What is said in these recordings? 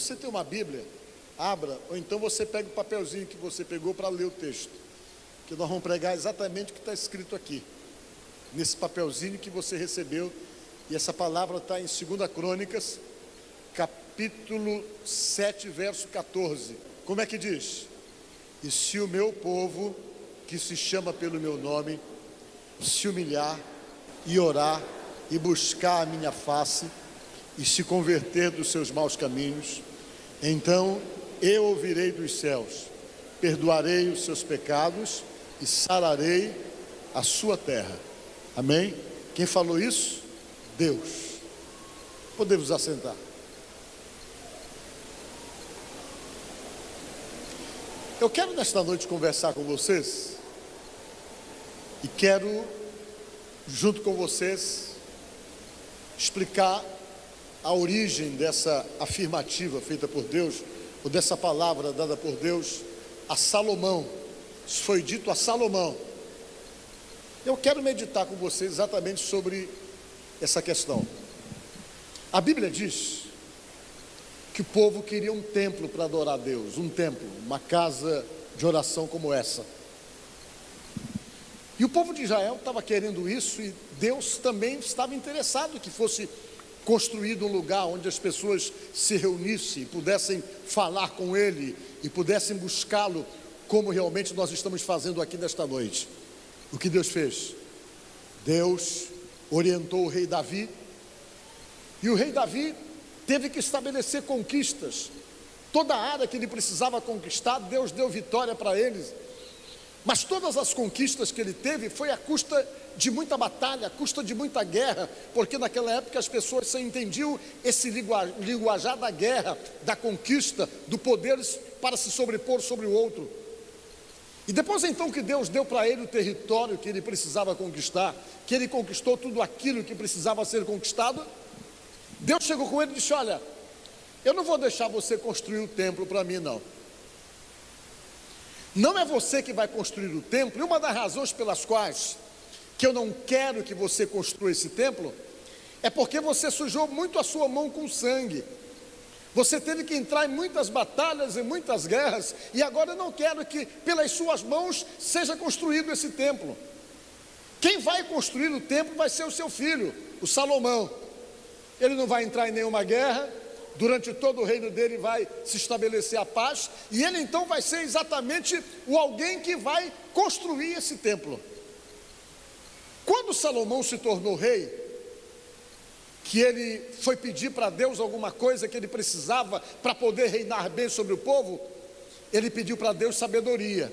você tem uma Bíblia, abra, ou então você pega o papelzinho que você pegou para ler o texto, que nós vamos pregar exatamente o que está escrito aqui, nesse papelzinho que você recebeu, e essa palavra está em 2 Crônicas, capítulo 7, verso 14. Como é que diz? E se o meu povo, que se chama pelo meu nome, se humilhar e orar e buscar a minha face e se converter dos seus maus caminhos, então eu ouvirei dos céus, perdoarei os seus pecados e sararei a sua terra. Amém? Quem falou isso? Deus. Podemos assentar. Eu quero nesta noite conversar com vocês e quero, junto com vocês, explicar a origem dessa afirmativa feita por Deus, ou dessa palavra dada por Deus a Salomão. Isso foi dito a Salomão. Eu quero meditar com vocês exatamente sobre essa questão. A Bíblia diz que o povo queria um templo para adorar a Deus, um templo, uma casa de oração como essa. E o povo de Israel estava querendo isso, e Deus também estava interessado que fosse construído um lugar onde as pessoas se reunissem, pudessem falar com Ele e pudessem buscá-lo, como realmente nós estamos fazendo aqui nesta noite. O que Deus fez? Deus orientou o rei Davi, e o rei Davi teve que estabelecer conquistas. Toda a área que ele precisava conquistar, Deus deu vitória para eles. Mas todas as conquistas que ele teve foi à custa de muita batalha, à custa de muita guerra, porque naquela época as pessoas só entendiam esse linguajar da guerra, da conquista, do poder para se sobrepor sobre o outro. E depois então que Deus deu para ele o território que ele precisava conquistar, que ele conquistou tudo aquilo que precisava ser conquistado, Deus chegou com ele e disse: olha, eu não vou deixar você construir o templo para mim, não. Não é você que vai construir o templo. E uma das razões pelas quais que eu não quero que você construa esse templo é porque você sujou muito a sua mão com sangue. Você teve que entrar em muitas batalhas, em muitas guerras, e agora eu não quero que pelas suas mãos seja construído esse templo. Quem vai construir o templo vai ser o seu filho, o Salomão. Ele não vai entrar em nenhuma guerra, durante todo o reino dele vai se estabelecer a paz, e ele então vai ser exatamente o alguém que vai construir esse templo. Quando Salomão se tornou rei, que ele foi pedir para Deus alguma coisa que ele precisava para poder reinar bem sobre o povo, ele pediu para Deus sabedoria,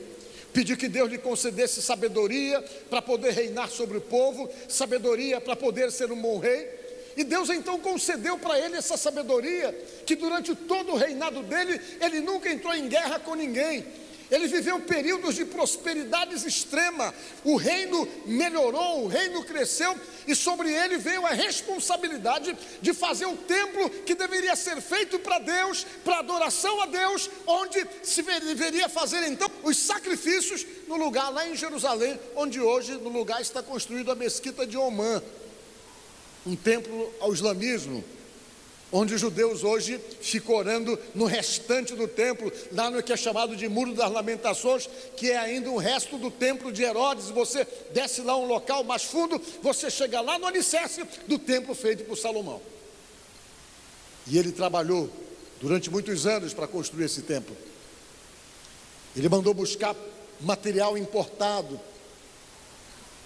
pediu que Deus lhe concedesse sabedoria para poder reinar sobre o povo, sabedoria para poder ser um bom rei. E Deus então concedeu para ele essa sabedoria, que durante todo o reinado dele, ele nunca entrou em guerra com ninguém. Ele viveu períodos de prosperidade extrema, o reino melhorou, o reino cresceu, e sobre ele veio a responsabilidade de fazer o templo que deveria ser feito para Deus, para adoração a Deus, onde se deveria fazer então os sacrifícios no lugar lá em Jerusalém, onde hoje no lugar está construída a mesquita de Omã, um templo ao islamismo, onde os judeus hoje ficam orando no restante do templo, lá no que é chamado de Muro das Lamentações, que é ainda um resto do templo de Herodes. Você desce lá um local mais fundo, você chega lá no alicerce do templo feito por Salomão. E ele trabalhou durante muitos anos para construir esse templo. Ele mandou buscar material importado.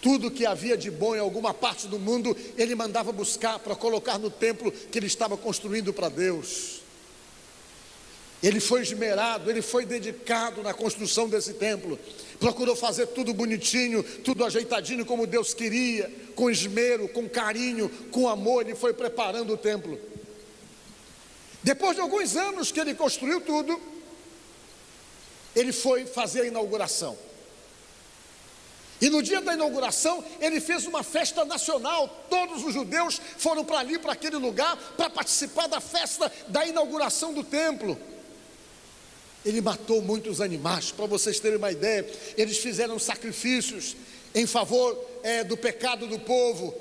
Tudo que havia de bom em alguma parte do mundo, ele mandava buscar para colocar no templo que ele estava construindo para Deus. Ele foi esmerado, ele foi dedicado na construção desse templo. Procurou fazer tudo bonitinho, tudo ajeitadinho como Deus queria, com esmero, com carinho, com amor. Ele foi preparando o templo. Depois de alguns anos que ele construiu tudo, ele foi fazer a inauguração. E no dia da inauguração, ele fez uma festa nacional. Todos os judeus foram para ali, para aquele lugar, para participar da festa da inauguração do templo. Ele matou muitos animais, para vocês terem uma ideia. Eles fizeram sacrifícios em favor do pecado do povo.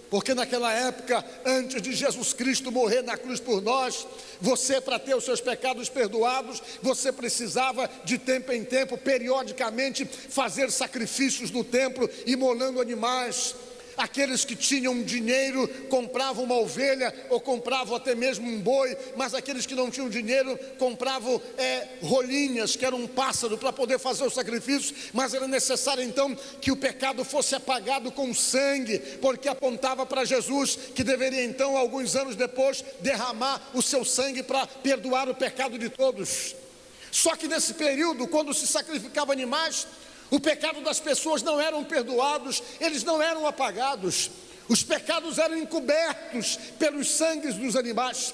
Porque naquela época, antes de Jesus Cristo morrer na cruz por nós, você, para ter os seus pecados perdoados, você precisava de tempo em tempo, periodicamente, fazer sacrifícios no templo, imolando animais. Aqueles que tinham dinheiro compravam uma ovelha ou compravam até mesmo um boi, mas aqueles que não tinham dinheiro compravam rolinhas, que era um pássaro, para poder fazer o sacrifício. Mas era necessário então que o pecado fosse apagado com sangue, porque apontava para Jesus, que deveria então, alguns anos depois, derramar o seu sangue para perdoar o pecado de todos. Só que nesse período, quando se sacrificava animais, o pecado das pessoas não eram perdoados, eles não eram apagados, os pecados eram encobertos pelos sangues dos animais.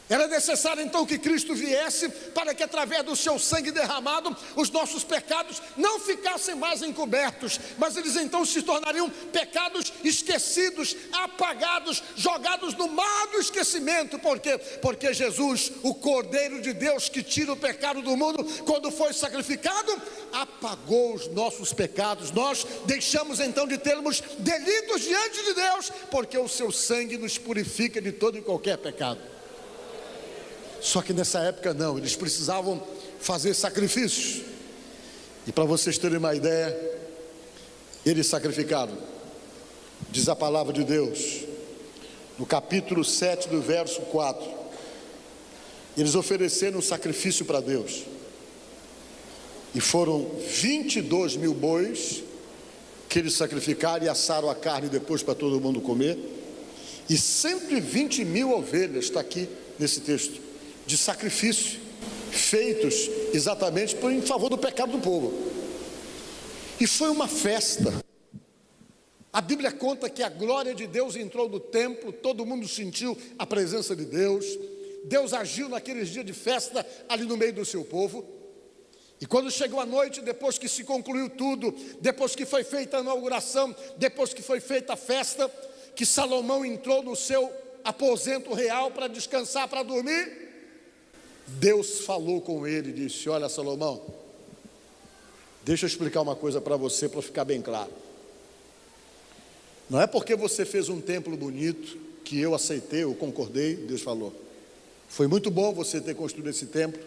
Era necessário então que Cristo viesse para que através do seu sangue derramado os nossos pecados não ficassem mais encobertos, mas eles então se tornariam pecados esquecidos, apagados, jogados no mar do esquecimento. Por quê? Porque Jesus, o Cordeiro de Deus que tira o pecado do mundo, quando foi sacrificado, apagou os nossos pecados. Nós deixamos então de termos delitos diante de Deus, porque o seu sangue nos purifica de todo e qualquer pecado. Só que nessa época não, eles precisavam fazer sacrifícios. E para vocês terem uma ideia, eles sacrificaram. Diz a palavra de Deus, no capítulo 7 do verso 4, eles ofereceram um sacrifício para Deus. E foram 22 mil bois que eles sacrificaram e assaram a carne depois para todo mundo comer. E 120 mil ovelhas, está aqui nesse texto, de sacrifício, feitos exatamente em favor do pecado do povo. E foi uma festa. A Bíblia conta que a glória de Deus entrou no templo, todo mundo sentiu a presença de Deus. Deus agiu naqueles dias de festa ali no meio do seu povo. E quando chegou a noite, depois que se concluiu tudo, depois que foi feita a inauguração, depois que foi feita a festa, que Salomão entrou no seu aposento real para descansar, para dormir, Deus falou com ele e disse: olha, Salomão, deixa eu explicar uma coisa para você, para ficar bem claro. Não é porque você fez um templo bonito que eu aceitei, eu concordei. Deus falou: foi muito bom você ter construído esse templo,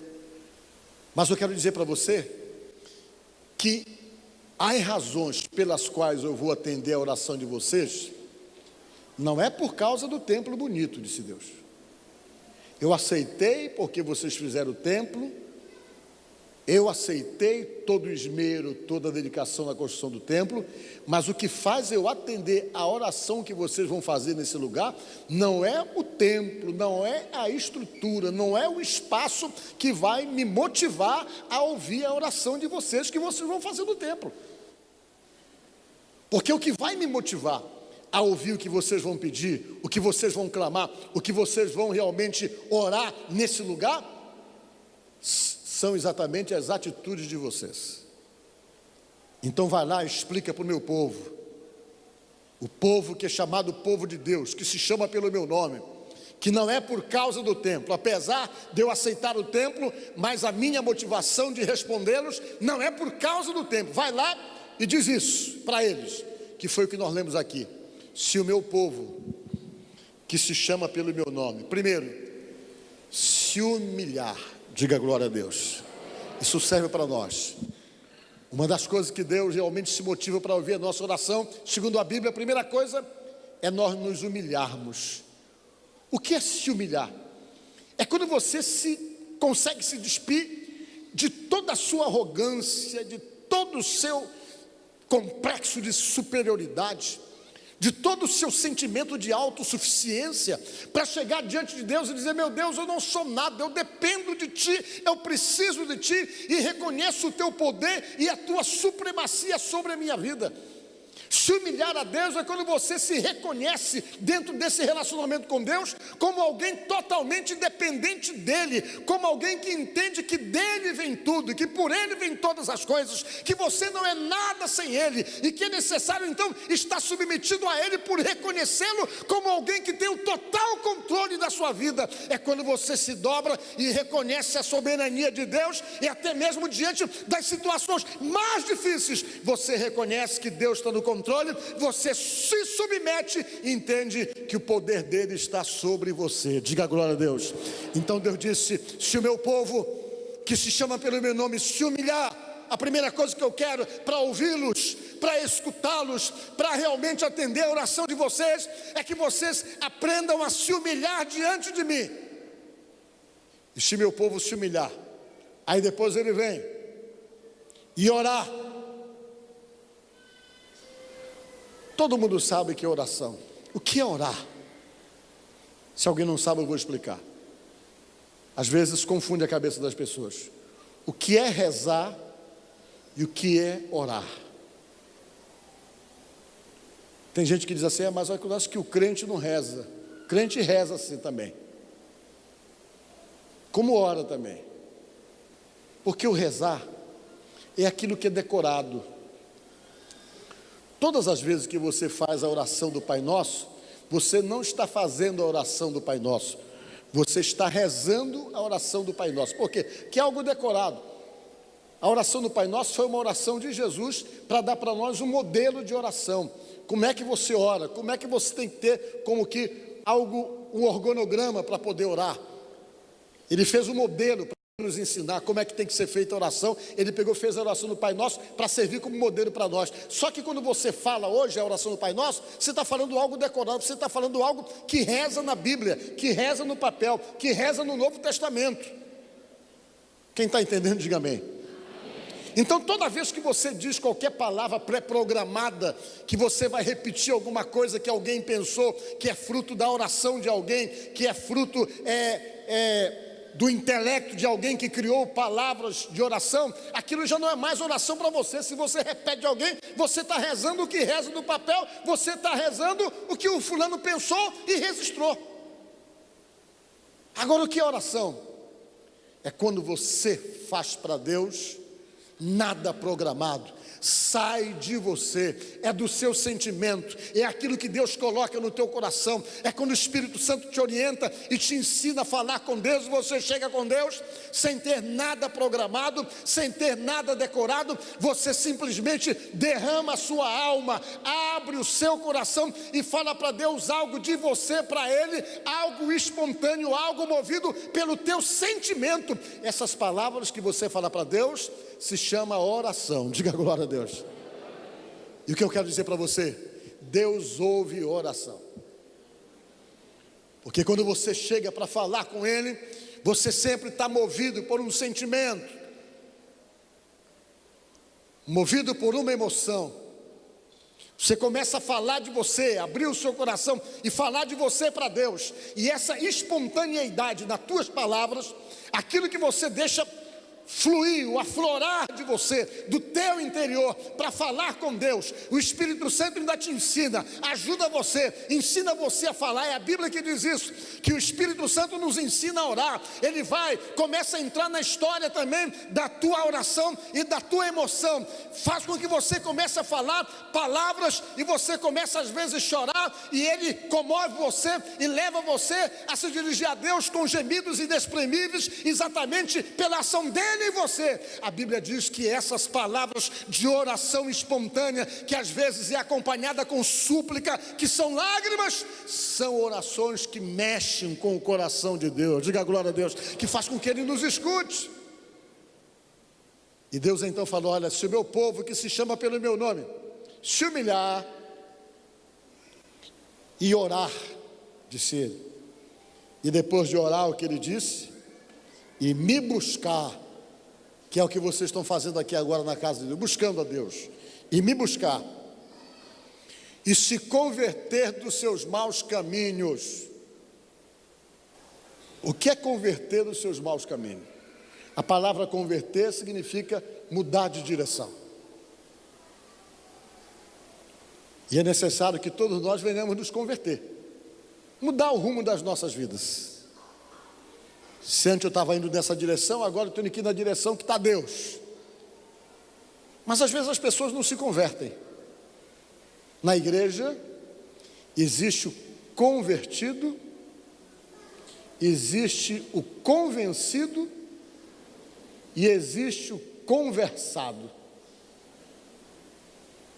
mas eu quero dizer para você que há razões pelas quais eu vou atender a oração de vocês. Não é por causa do templo bonito, disse Deus. Eu aceitei porque vocês fizeram o templo, eu aceitei todo o esmero, toda a dedicação na construção do templo, mas o que faz eu atender a oração que vocês vão fazer nesse lugar, não é o templo, não é a estrutura, não é o espaço que vai me motivar a ouvir a oração de vocês, que vocês vão fazer no templo. Porque o que vai me motivar a ouvir o que vocês vão pedir, o que vocês vão clamar, o que vocês vão realmente orar nesse lugar, são exatamente as atitudes de vocês. Então vai lá e explica para o meu povo, o povo que é chamado povo de Deus, que se chama pelo meu nome, que não é por causa do templo, apesar de eu aceitar o templo, mas a minha motivação de respondê-los não é por causa do templo. Vai lá e diz isso para eles, que foi o que nós lemos aqui. Se o meu povo, que se chama pelo meu nome, primeiro, se humilhar, diga glória a Deus. Isso serve para nós. Uma das coisas que Deus realmente se motiva para ouvir a nossa oração, segundo a Bíblia, a primeira coisa é nós nos humilharmos. O que é se humilhar? É quando você consegue se despir de toda a sua arrogância, de todo o seu complexo de superioridade, de todo o seu sentimento de autossuficiência, para chegar diante de Deus e dizer: meu Deus, eu não sou nada, eu dependo de Ti, eu preciso de Ti, e reconheço o Teu poder e a Tua supremacia sobre a minha vida. Se humilhar a Deus é quando você se reconhece dentro desse relacionamento com Deus como alguém totalmente dependente dEle, como alguém que entende que dEle vem tudo, que por Ele vem todas as coisas, que você não é nada sem Ele, e que é necessário então estar submetido a Ele por reconhecê-lo como alguém que tem o total controle da na sua vida é quando você se dobra e reconhece a soberania de Deus, e até mesmo diante das situações mais difíceis, você reconhece que Deus está no controle, você se submete e entende que o poder dele está sobre você. Diga glória a Deus. Então Deus disse: se o meu povo, que se chama pelo meu nome, se humilhar, a primeira coisa que eu quero para ouvi-los, para escutá-los, para realmente atender a oração de vocês, é que vocês aprendam a se humilhar diante de mim. E se meu povo se humilhar, aí depois ele vem e orar. Todo mundo sabe que é oração. O que é orar? Se alguém não sabe, eu vou explicar. Às vezes confunde a cabeça das pessoas. O que é rezar e o que é orar? Tem gente que diz assim: mas eu acho que o crente não reza. O crente reza assim também, como ora também. Porque o rezar é aquilo que é decorado. Todas as vezes que você faz a oração do Pai Nosso, você não está fazendo a oração do Pai Nosso, você está rezando a oração do Pai Nosso. Por quê? Que é algo decorado. A oração do Pai Nosso foi uma oração de Jesus para dar para nós um modelo de oração. Como é que você ora? Como é que você tem que ter como que um organograma para poder orar? Ele fez um modelo para nos ensinar como é que tem que ser feita a oração. Ele fez a oração do Pai Nosso para servir como modelo para nós. Só que quando você fala hoje a oração do Pai Nosso, você está falando algo decorado, você está falando algo que reza na Bíblia, que reza no papel, que reza no Novo Testamento. Quem está entendendo, diga amém. Então toda vez que você diz qualquer palavra pré-programada, que você vai repetir alguma coisa que alguém pensou, que é fruto da oração de alguém, que é fruto do intelecto de alguém que criou palavras de oração, aquilo já não é mais oração para você. Se você repete de alguém, você está rezando o que reza no papel, você está rezando o que o fulano pensou e registrou. Agora, o que é oração? É quando você faz para Deus nada programado, sai de você, é do seu sentimento, é aquilo que Deus coloca no teu coração, é quando o Espírito Santo te orienta e te ensina a falar com Deus. Você chega com Deus sem ter nada programado, sem ter nada decorado, você simplesmente derrama a sua alma, abre o seu coração e fala para Deus algo de você para Ele, algo espontâneo, algo movido pelo teu sentimento. Essas palavras que você fala para Deus se chama oração. Diga glória a Deus. E o que eu quero dizer para você? Deus ouve oração. Porque quando você chega para falar com Ele, você sempre está movido por um sentimento, movido por uma emoção. Você começa a falar de você, abrir o seu coração e falar de você para Deus. E essa espontaneidade nas tuas palavras, aquilo que você deixa fluir, o aflorar de você, do teu interior, para falar com Deus, o Espírito Santo ainda te ensina, ajuda você, ensina você a falar. É a Bíblia que diz isso, que o Espírito Santo nos ensina a orar. Ele começa a entrar na história também da tua oração e da tua emoção, faz com que você comece a falar palavras e você começa às vezes a chorar, e Ele comove você e leva você a se dirigir a Deus com gemidos inexprimíveis, exatamente pela ação dEle em você. A Bíblia diz que essas palavras de oração espontânea, que às vezes é acompanhada com súplica, que são lágrimas, são orações que mexem com o coração de Deus. Diga glória a Deus, que faz com que Ele nos escute. E Deus então falou: olha, se o meu povo, que se chama pelo meu nome, se humilhar e orar, disse Ele. E depois de orar, o que Ele disse? E me buscar, que é o que vocês estão fazendo aqui agora na casa de Deus, buscando a Deus, e me buscar, e se converter dos seus maus caminhos. O que é converter dos seus maus caminhos? A palavra converter significa mudar de direção. E é necessário que todos nós venhamos nos converter, mudar o rumo das nossas vidas. Se antes eu estava indo nessa direção, agora eu estou indo aqui na direção que está Deus. Mas às vezes as pessoas não se convertem. Na igreja existe o convertido existe o convencido e existe o conversado.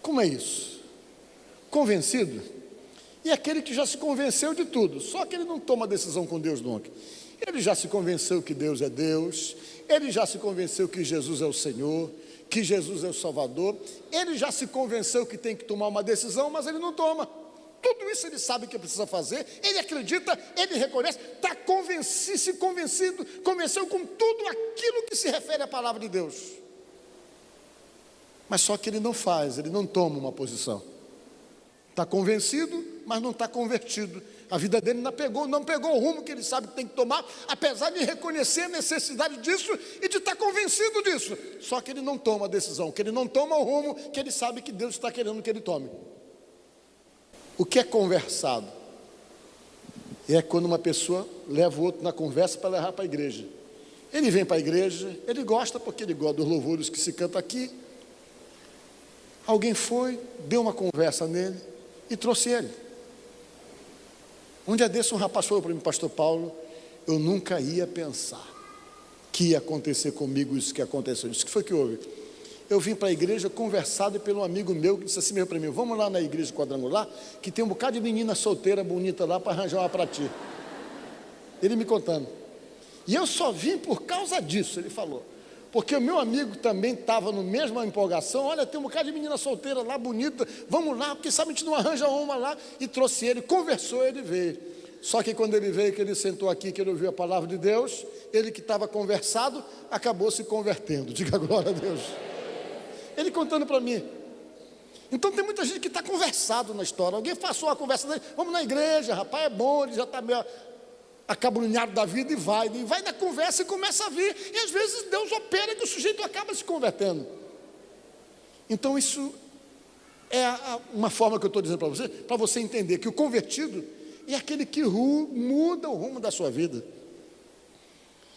Como é isso? Convencido é aquele que já se convenceu de tudo, só que ele não toma decisão com Deus nunca. Ele já se convenceu que Deus é Deus, ele já se convenceu que Jesus é o Senhor, que Jesus é o Salvador, ele já se convenceu que tem que tomar uma decisão, mas ele não toma. Tudo isso ele sabe que precisa fazer, ele acredita, ele reconhece, está convenceu com tudo aquilo que se refere à palavra de Deus. Mas só que ele não faz, ele não toma uma posição. Está convencido, mas não está convertido. A vida dele não pegou o rumo que ele sabe que tem que tomar, apesar de reconhecer a necessidade disso e de estar convencido disso. Só que ele não toma a decisão, que ele não toma o rumo que ele sabe que Deus está querendo que ele tome. O que é conversado? É quando uma pessoa leva o outro na conversa para levar para a igreja. Ele vem para a igreja, ele gosta porque ele gosta dos louvores que se canta aqui. Alguém foi, deu uma conversa nele e trouxe ele. Um dia desse um rapaz falou para mim: pastor Paulo, eu nunca ia pensar que ia acontecer comigo isso que aconteceu. Isso que foi que houve? Eu vim para a igreja conversado pelo amigo meu que disse assim mesmo para mim: vamos lá na igreja quadrangular, que tem um bocado de menina solteira bonita lá para arranjar uma para ti. Ele me contando. E eu só vim por causa disso, ele falou. Porque o meu amigo também estava na mesma empolgação. Olha, tem um bocado de menina solteira lá, bonita, vamos lá, porque sabe, a gente não arranja uma lá. E trouxe ele, conversou, ele veio. Só que quando ele veio, que ele sentou aqui, que ele ouviu a palavra de Deus, ele que estava conversado, acabou se convertendo. Diga glória a Deus. Ele contando para mim. Então tem muita gente que está conversado na história. Alguém passou a conversa dele: vamos na igreja, rapaz, é bom, ele já está meio acabrunhado da vida, e vai na conversa e começa a vir, e às vezes Deus opera que o sujeito acaba se convertendo. Então isso é uma forma que eu estou dizendo para você entender que o convertido é aquele que muda o rumo da sua vida.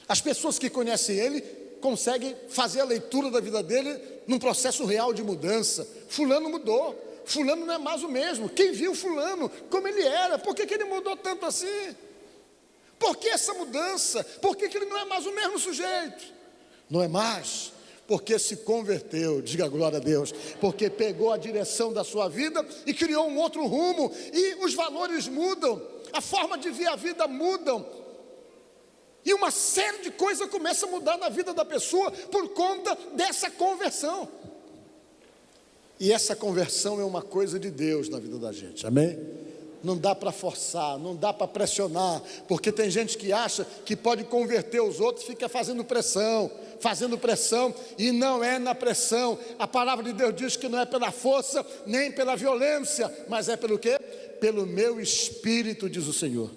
As pessoas que conhecem ele conseguem fazer a leitura da vida dele num processo real de mudança. Fulano mudou, fulano não é mais o mesmo. Quem viu fulano, como ele era, por que ele mudou tanto assim? Por que essa mudança? Por que ele não é mais o mesmo sujeito? Não é mais porque se converteu, diga glória a Deus, porque pegou a direção da sua vida e criou um outro rumo, e os valores mudam, a forma de ver a vida mudam, e uma série de coisas começa a mudar na vida da pessoa por conta dessa conversão. E essa conversão é uma coisa de Deus na vida da gente, amém? Não dá para forçar, não dá para pressionar, porque tem gente que acha que pode converter os outros, fica fazendo pressão, e não é na pressão. A palavra de Deus diz que não é pela força, nem pela violência, mas é pelo quê? Pelo meu espírito, diz o Senhor.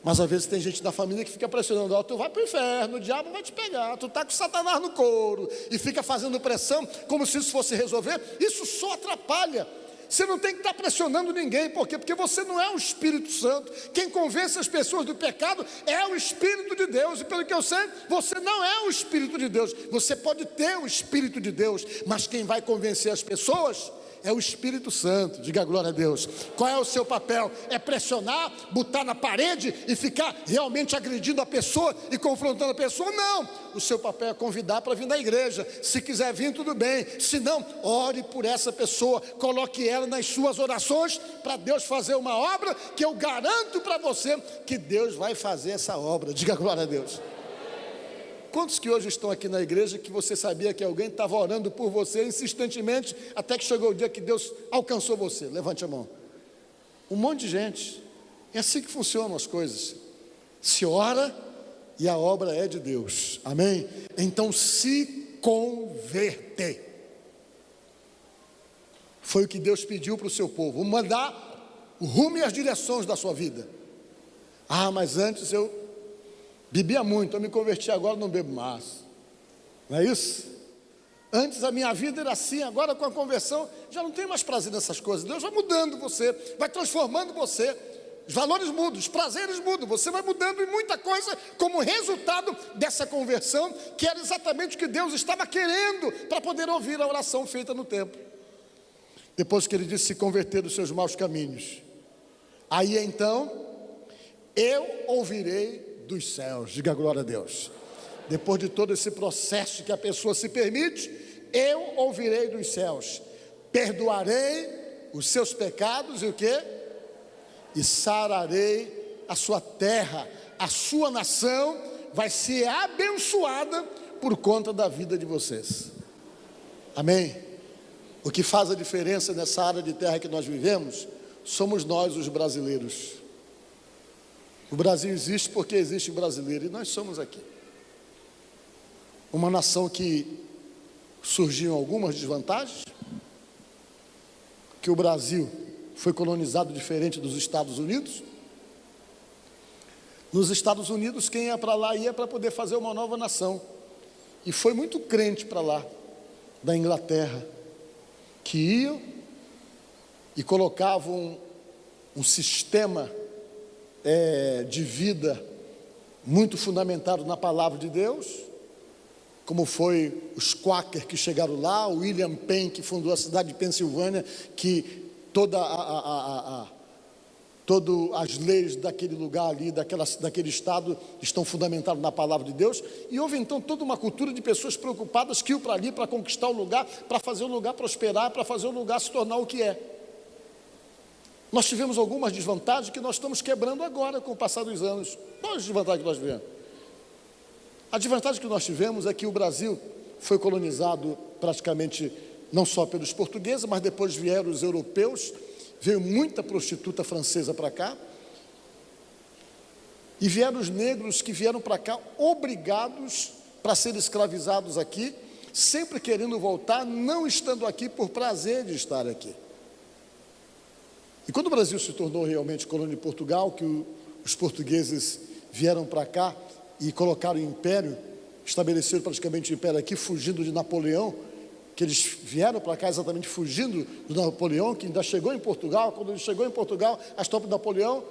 Mas às vezes tem gente da família que fica pressionando: ó, tu vai para o inferno, o diabo vai te pegar, tu está com Satanás no couro, e fica fazendo pressão, como se isso fosse resolver. Isso só atrapalha. Você não tem que estar pressionando ninguém. Por quê? Porque você não é o Espírito Santo. Quem convence as pessoas do pecado é o Espírito de Deus. E pelo que eu sei, você não é o Espírito de Deus. Você pode ter o Espírito de Deus, mas quem vai convencer as pessoas é o Espírito Santo. Diga glória a Deus. Qual é o seu papel? É pressionar, botar na parede e ficar realmente agredindo a pessoa e confrontando a pessoa? Não, o seu papel é convidar para vir na igreja. Se quiser vir, tudo bem. Se não, ore por essa pessoa, coloque ela nas suas orações, para Deus fazer uma obra, que eu garanto para você que Deus vai fazer essa obra. Diga glória a Deus. Quantos que hoje estão aqui na igreja que você sabia que alguém estava orando por você insistentemente, até que chegou o dia que Deus alcançou você? Levante a mão. Um monte de gente. É assim que funcionam as coisas. Se ora e a obra é de Deus, amém? Então se converter. Foi o que Deus pediu para o seu povo: mandar o rumo e as direções da sua vida. Ah, mas antes eu bebia muito, eu me converti, agora não bebo mais. Não é isso? Antes a minha vida era assim, agora com a conversão já não tenho mais prazer nessas coisas. Deus vai mudando você, vai transformando você. Os valores mudam, os prazeres mudam, você vai mudando em muita coisa como resultado dessa conversão, que era exatamente o que Deus estava querendo para poder ouvir a oração feita no templo. Depois que ele disse se converter dos seus maus caminhos, aí então eu ouvirei dos céus. Diga glória a Deus. Depois de todo esse processo que a pessoa se permite, eu ouvirei dos céus, perdoarei os seus pecados e o quê? E sararei a sua terra, a sua nação vai ser abençoada por conta da vida de vocês. Amém? O que faz a diferença nessa área de terra que nós vivemos, somos nós os brasileiros. O Brasil existe porque existe brasileiro, e nós somos aqui. Uma nação que surgiam algumas desvantagens, que o Brasil foi colonizado diferente dos Estados Unidos. Nos Estados Unidos, quem ia para lá ia para poder fazer uma nova nação, e foi muito crente para lá, da Inglaterra, que iam e colocavam um sistema de vida muito fundamentado na palavra de Deus, como foi os Quaker que chegaram lá, o William Penn que fundou a cidade de Pensilvânia, que todas as leis daquele lugar ali, daquele estado, estão fundamentadas na palavra de Deus. E houve então toda uma cultura de pessoas preocupadas que iam para ali para conquistar o lugar, para fazer o lugar prosperar, para fazer o lugar se tornar o que é. Nós tivemos algumas desvantagens que nós estamos quebrando agora com o passar dos anos. Qual a desvantagem que nós tivemos? A desvantagem que nós tivemos é que o Brasil foi colonizado praticamente não só pelos portugueses, mas depois vieram os europeus, veio muita prostituta francesa para cá, e vieram os negros que vieram para cá obrigados para serem escravizados aqui, sempre querendo voltar, não estando aqui por prazer de estar aqui. E quando o Brasil se tornou realmente colônia de Portugal, que os portugueses vieram para cá e colocaram o império, estabeleceram praticamente o império aqui, fugindo de Napoleão, que eles vieram para cá exatamente fugindo do Napoleão, que ainda chegou em Portugal. Quando ele chegou em Portugal, as tropas de Napoleão,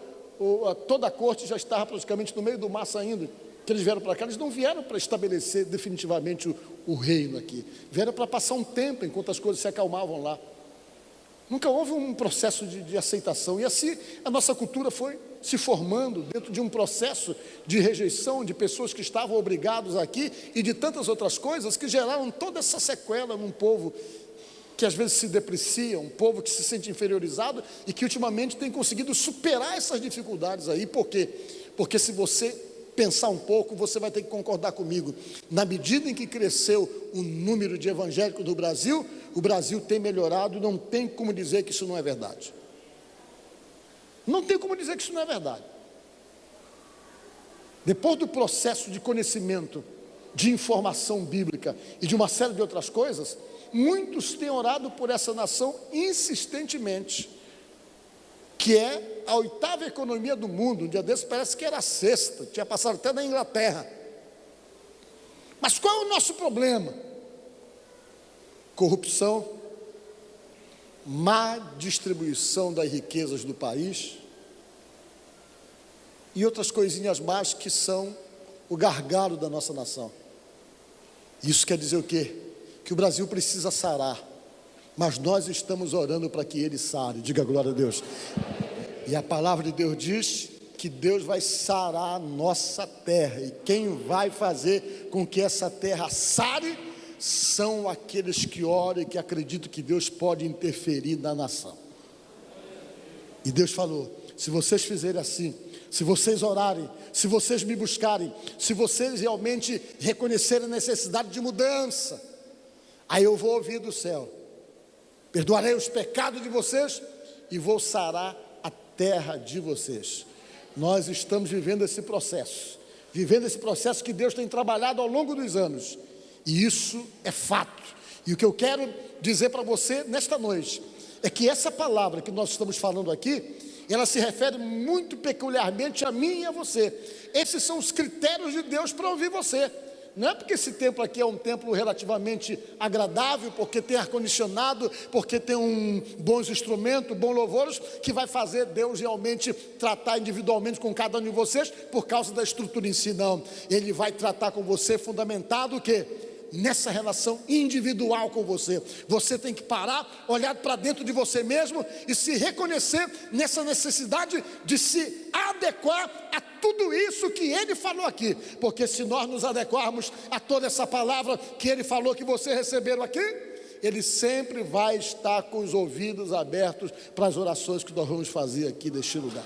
toda a corte já estava praticamente no meio do mar saindo, que eles vieram para cá. Eles não vieram para estabelecer definitivamente o reino aqui, vieram para passar um tempo enquanto as coisas se acalmavam lá. Nunca houve um processo de aceitação, e assim a nossa cultura foi se formando dentro de um processo de rejeição de pessoas que estavam obrigados aqui, e de tantas outras coisas que geraram toda essa sequela num povo que às vezes se deprecia, um povo que se sente inferiorizado e que ultimamente tem conseguido superar essas dificuldades aí. Por quê? Porque se você pensar um pouco, você vai ter que concordar comigo, na medida em que cresceu o número de evangélicos no Brasil, o Brasil tem melhorado, não tem como dizer que isso não é verdade. Não tem como dizer que isso não é verdade. Depois do processo de conhecimento, de informação bíblica e de uma série de outras coisas, muitos têm orado por essa nação insistentemente, que é a 8ª economia do mundo. Um dia desses parece que era a 6ª, tinha passado até na Inglaterra. Mas qual é o nosso problema? Corrupção, má distribuição das riquezas do país e outras coisinhas mais que são o gargalo da nossa nação. Isso quer dizer o quê? Que o Brasil precisa sarar, mas nós estamos orando para que ele sare. Diga glória a Deus. E a palavra de Deus diz que Deus vai sarar a nossa terra, e quem vai fazer com que essa terra sare são aqueles que oram e que acreditam que Deus pode interferir na nação. E Deus falou: se vocês fizerem assim, se vocês orarem, se vocês me buscarem, se vocês realmente reconhecerem a necessidade de mudança, aí eu vou ouvir do céu, perdoarei os pecados de vocês e vou sarar a terra de vocês. Nós estamos vivendo esse processo que Deus tem trabalhado ao longo dos anos, e isso é fato. E o que eu quero dizer para você nesta noite é que essa palavra que nós estamos falando aqui, ela se refere muito peculiarmente a mim e a você. Esses são os critérios de Deus para ouvir você. Não é porque esse templo aqui é um templo relativamente agradável, porque tem ar-condicionado, porque tem bons instrumentos, bons louvores, que vai fazer Deus realmente tratar individualmente com cada um de vocês por causa da estrutura em si. Não, Ele vai tratar com você fundamentado o quê? Nessa relação individual com você. Você tem que parar, olhar para dentro de você mesmo e se reconhecer nessa necessidade de se adequar a tudo isso que ele falou aqui, porque se nós nos adequarmos a toda essa palavra que ele falou, que você receberam aqui, ele sempre vai estar com os ouvidos abertos para as orações que nós vamos fazer aqui neste lugar.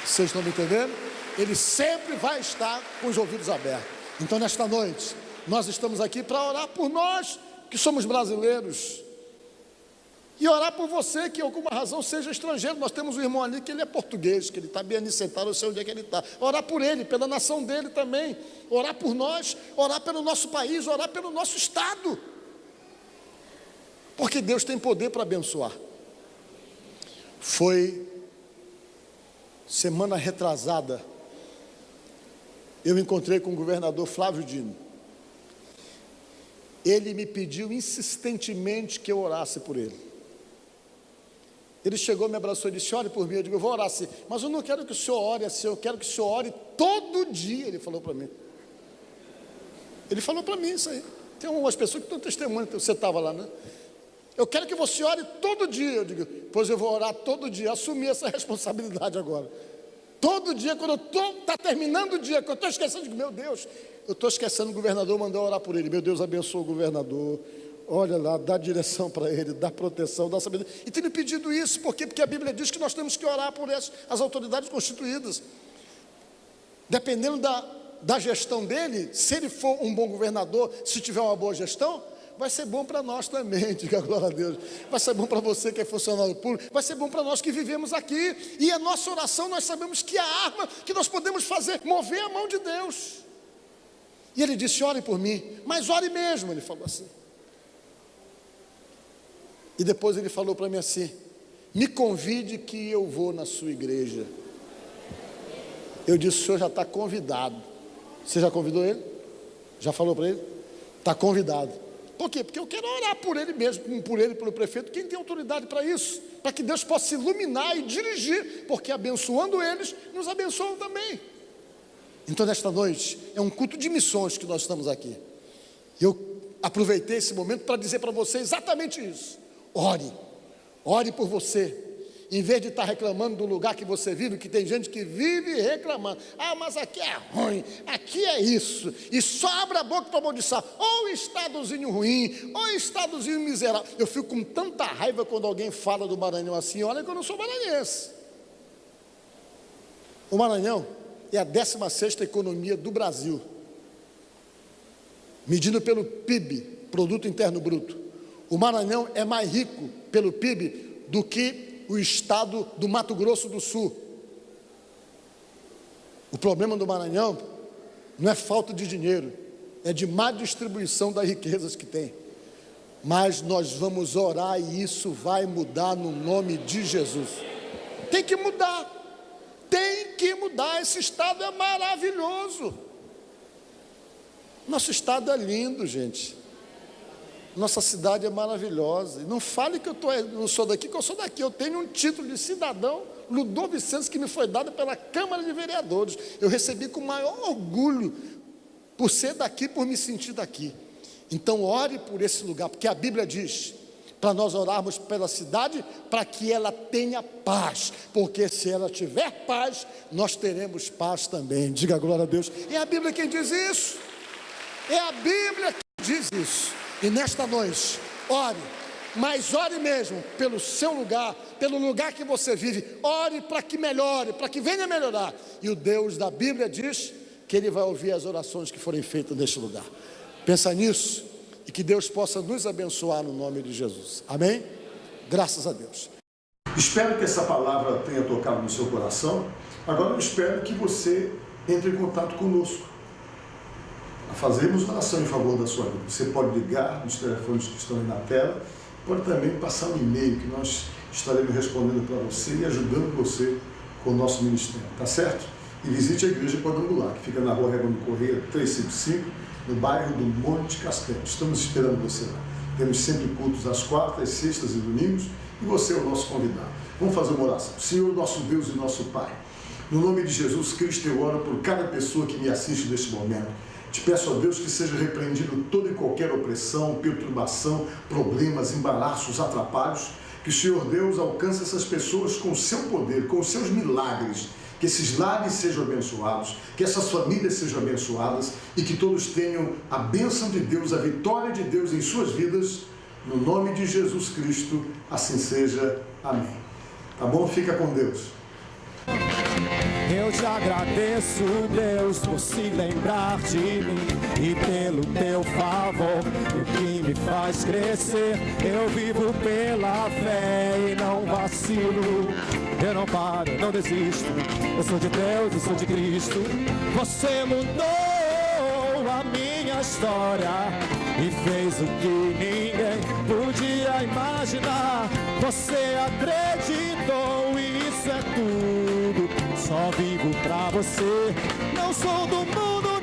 Vocês estão me entendendo? Ele sempre vai estar com os ouvidos abertos. Então, nesta noite, nós estamos aqui para orar por nós, que somos brasileiros, e orar por você, que alguma razão seja estrangeiro. Nós temos um irmão ali que ele é português, que ele está bem ali sentado, eu sei onde é que ele está. Orar por ele, pela nação dele também. Orar por nós, orar pelo nosso país, orar pelo nosso estado. Porque Deus tem poder para abençoar. Foi semana retrasada, eu encontrei com o governador Flávio Dino. Ele me pediu insistentemente que eu orasse por ele. Ele chegou, me abraçou e disse: ore por mim. Eu digo: eu vou orar sim, mas eu não quero que o senhor ore assim, eu quero que o senhor ore todo dia. Ele falou para mim. Ele falou para mim isso aí. Tem umas pessoas que estão testemunhando, você estava lá, né? Eu quero que você ore todo dia. Eu digo: pois eu vou orar todo dia. Assumi essa responsabilidade agora. Todo dia, quando está terminando o dia, que eu estou esquecendo, eu digo: meu Deus, eu estou esquecendo, o governador mandou orar por ele. Meu Deus, abençoa o governador. Olha lá, dá direção para ele, dá proteção, dá sabedoria. E tem me pedido isso, por quê? Porque a Bíblia diz que nós temos que orar por as autoridades constituídas. Dependendo da gestão dele, se ele for um bom governador, se tiver uma boa gestão, vai ser bom para nós também, diga glória a Deus. Vai ser bom para você que é funcionário público, vai ser bom para nós que vivemos aqui. E a nossa oração, nós sabemos que é a arma que nós podemos fazer, mover a mão de Deus. E ele disse: ore por mim, mas ore mesmo, ele falou assim. E depois ele falou para mim assim: me convide que eu vou na sua igreja. Eu disse: o senhor já está convidado. Você já convidou ele? Já falou para ele? Está convidado. Por quê? Porque eu quero orar por ele mesmo, por ele, pelo prefeito, quem tem autoridade para isso, para que Deus possa iluminar e dirigir, porque abençoando eles, nos abençoam também. Então, nesta noite, é um culto de missões que nós estamos aqui. E eu aproveitei esse momento para dizer para você exatamente isso. Ore por você. Em vez de estar reclamando do lugar que você vive, que tem gente que vive reclamando: ah, mas aqui é ruim, aqui é isso, e só abre a boca para amaldiçoar, ou estadozinho ruim, ou estadozinho miserável. Eu fico com tanta raiva quando alguém fala do Maranhão assim. Olha que eu não sou maranhense. O Maranhão é a 16ª economia do Brasil, medido pelo PIB, Produto Interno Bruto. O Maranhão é mais rico pelo PIB do que o estado do Mato Grosso do Sul. O problema do Maranhão não é falta de dinheiro, é de má distribuição das riquezas que tem. Mas nós vamos orar e isso vai mudar no nome de Jesus. Tem que mudar. Tem que mudar. Esse estado é maravilhoso. Nosso estado é lindo, gente. Nossa cidade é maravilhosa. E não fale que eu não sou daqui, que eu sou daqui. Eu tenho um título de cidadão ludovicense que me foi dado pela Câmara de Vereadores. Eu recebi com maior orgulho por ser daqui, por me sentir daqui. Então ore por esse lugar, porque a Bíblia diz para nós orarmos pela cidade, para que ela tenha paz, porque se ela tiver paz, nós teremos paz também. Diga glória a Deus. É a Bíblia quem diz isso. É a Bíblia que diz isso. E nesta noite, ore, mas ore mesmo pelo seu lugar, pelo lugar que você vive. Ore para que melhore, para que venha melhorar. E o Deus da Bíblia diz que Ele vai ouvir as orações que forem feitas neste lugar. Pensa nisso e que Deus possa nos abençoar no nome de Jesus. Amém? Graças a Deus. Espero que essa palavra tenha tocado no seu coração. Agora eu espero que você entre em contato conosco. Fazemos oração em favor da sua vida. Você pode ligar nos telefones que estão aí na tela, pode também passar um e-mail que nós estaremos respondendo para você e ajudando você com o nosso ministério, tá certo? E visite a Igreja Quadrangular, que fica na rua Redondo Correia 355, no bairro do Monte Castelo. Estamos esperando você lá. Temos sempre cultos às quartas, sextas e domingos, e você é o nosso convidado. Vamos fazer uma oração. Senhor, nosso Deus e nosso Pai, no nome de Jesus Cristo, eu oro por cada pessoa que me assiste neste momento. Te peço a Deus que seja repreendido toda e qualquer opressão, perturbação, problemas, embaraços, atrapalhos. Que o Senhor Deus alcance essas pessoas com o seu poder, com os seus milagres. que esses lares sejam abençoados, que essas famílias sejam abençoadas e que todos tenham a bênção de Deus, a vitória de Deus em suas vidas, no nome de Jesus Cristo, assim seja. Amém. Tá bom? Fica com Deus. Eu te agradeço, Deus, por se lembrar de mim e pelo teu favor, o que me faz crescer. Eu vivo pela fé e não vacilo. Eu não paro, não desisto. Eu sou de Deus, eu sou de Cristo. Você mudou a minha história e fez o que ninguém podia imaginar. Você acreditou e isso é tudo. Só vivo pra você. Não sou do mundo.